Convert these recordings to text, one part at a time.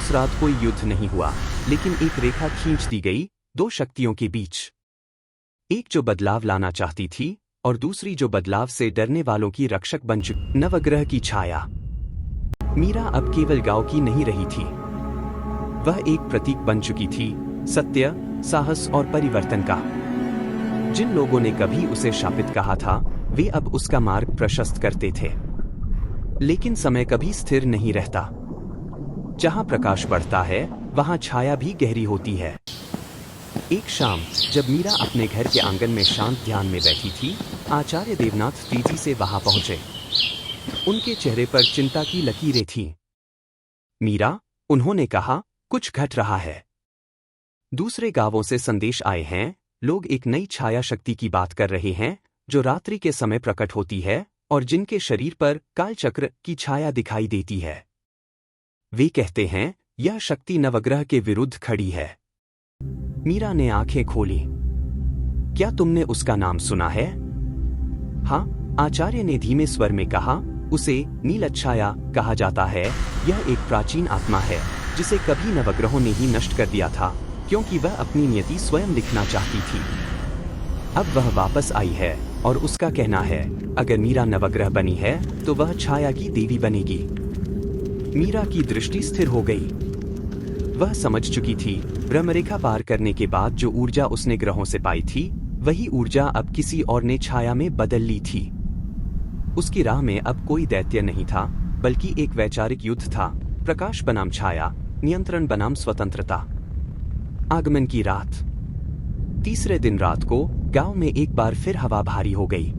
उस रात कोई युद्ध नहीं हुआ, लेकिन एक रेखा खींच दी गई दो शक्तियों के बीच। एक जो बदलाव लाना चाहती थी और दूसरी जो बदलाव से डरने वालों की रक्षक बन चुकी। नवग्रह की छाया। मीरा अब केवल गांव की नहीं रही थी, वह एक प्रतीक बन चुकी थी सत्य, साहस और परिवर्तन का। जिन लोगों ने कभी उसे शापित कहा था, वे अब उसका मार्ग प्रशस्त करते थे। लेकिन समय कभी स्थिर नहीं रहता। जहां प्रकाश बढ़ता है, वहां छाया भी गहरी होती है। एक शाम जब मीरा अपने घर के आंगन में शांत ध्यान में बैठी थी, आचार्य देवनाथ तेजी से वहां पहुंचे। उनके चेहरे पर चिंता की लकीरें थीं। मीरा, उन्होंने कहा, कुछ घट रहा है। दूसरे गांवों से संदेश आए हैं, लोग एक नई छाया शक्ति की बात कर रहे हैं, जो रात्रि के समय प्रकट होती है और जिनके शरीर पर कालचक्र की छाया दिखाई देती है। वे कहते हैं, यह शक्ति नवग्रह के विरुद्ध खड़ी है। मीरा ने आंखें खोली। क्या तुमने उसका नाम सुना है? हाँ, आचार्य ने धीमे स्वर में कहा, उसे नीलच्छाया कहा जाता है। यह एक प्राचीन आत्मा है, जिसे कभी नवग्रहों ने ही नष्ट कर दिया था, क्योंकि वह अपनी नियति स्वयं लिखना चाहती थी। अब वह वापस आई है और उसका कहना है, अगर मीरा नवग्रह बनी है तो वह छाया की देवी बनेगी। मीरा की दृष्टि स्थिर हो गई। वह समझ चुकी थी, ब्रह्मरेखा पार करने के बाद जो ऊर्जा उसने ग्रहों से पाई थी, वही ऊर्जा अब किसी और ने छाया में बदल ली थी। उसकी राह में अब कोई दैत्य नहीं था, बल्कि एक वैचारिक युद्ध था। प्रकाश बनाम छाया, नियंत्रण बनाम स्वतंत्रता। आगमन की रात। तीसरे दिन रात को गांव में एक बार फिर हवा भारी हो गई।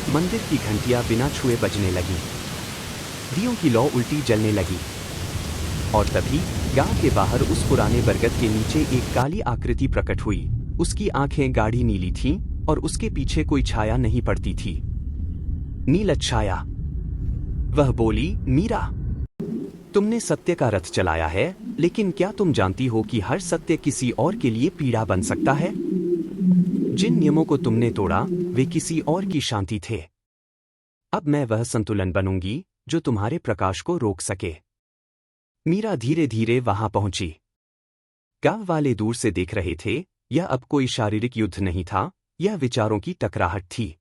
मंदिर की घंटियां बिना छुए बजने लगी, दियों की लौ उल्टी जलने लगी। और तभी गांव के बाहर उस पुराने बरगद के नीचे एक काली आकृति प्रकट हुई। उसकी आंखें गाढ़ी नीली थीं और उसके पीछे कोई छाया नहीं पड़ती थी। नीलच्छाया। वह बोली, मीरा, तुमने सत्य का रथ चलाया है, लेकिन क्या तुम जानती हो कि हर सत्य किसी और के लिए पीड़ा बन सकता है? जिन नियमों को तुमने तोड़ा, वे किसी और की शांति थे। अब मैं वह संतुलन बनूंगी जो तुम्हारे प्रकाश को रोक सके। मीरा धीरे धीरे वहां पहुंची। गांव वाले दूर से देख रहे थे। यह अब कोई शारीरिक युद्ध नहीं था, यह विचारों की टकराहट थी।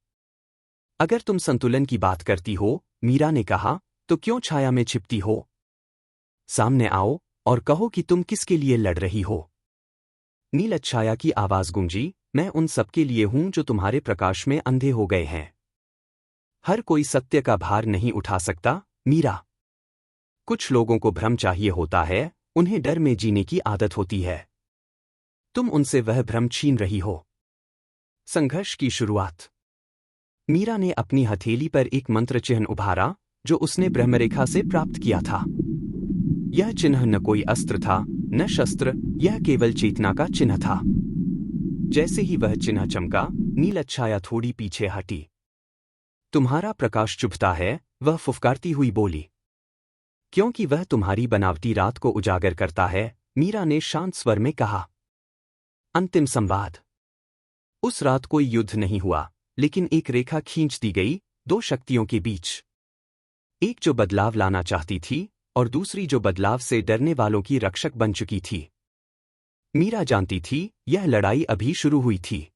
अगर तुम संतुलन की बात करती हो, मीरा ने कहा, तो क्यों छाया में छिपती हो? सामने आओ और कहो कि तुम किसके लिए लड़ रही हो। नीलच्छाया की आवाज गूंजी, मैं उन सबके लिए हूं जो तुम्हारे प्रकाश में अंधे हो गए हैं। हर कोई सत्य का भार नहीं उठा सकता, मीरा। कुछ लोगों को भ्रम चाहिए होता है, उन्हें डर में जीने की आदत होती है। तुम उनसे वह भ्रम छीन रही हो। संघर्ष की शुरुआत। मीरा ने अपनी हथेली पर एक मंत्र चिन्ह उभारा, जो उसने ब्रह्मरेखा से प्राप्त किया था। यह चिन्ह न कोई अस्त्र था, न शस्त्र, यह केवल चेतना का चिन्ह था। जैसे ही वह चिन्ह चमका, नीलच्छाया थोड़ी पीछे हटी। तुम्हारा प्रकाश चुभता है, वह फुफकारती हुई बोली। क्योंकि वह तुम्हारी बनावटी रात को उजागर करता है, मीरा ने शांत स्वर में कहा। अंतिम संवाद। उस रात कोई युद्ध नहीं हुआ, लेकिन एक रेखा खींच दी गई दो शक्तियों के बीच। एक जो बदलाव लाना चाहती थी और दूसरी जो बदलाव से डरने वालों की रक्षक बन चुकी थी। मीरा जानती थी, यह लड़ाई अभी शुरू हुई थी।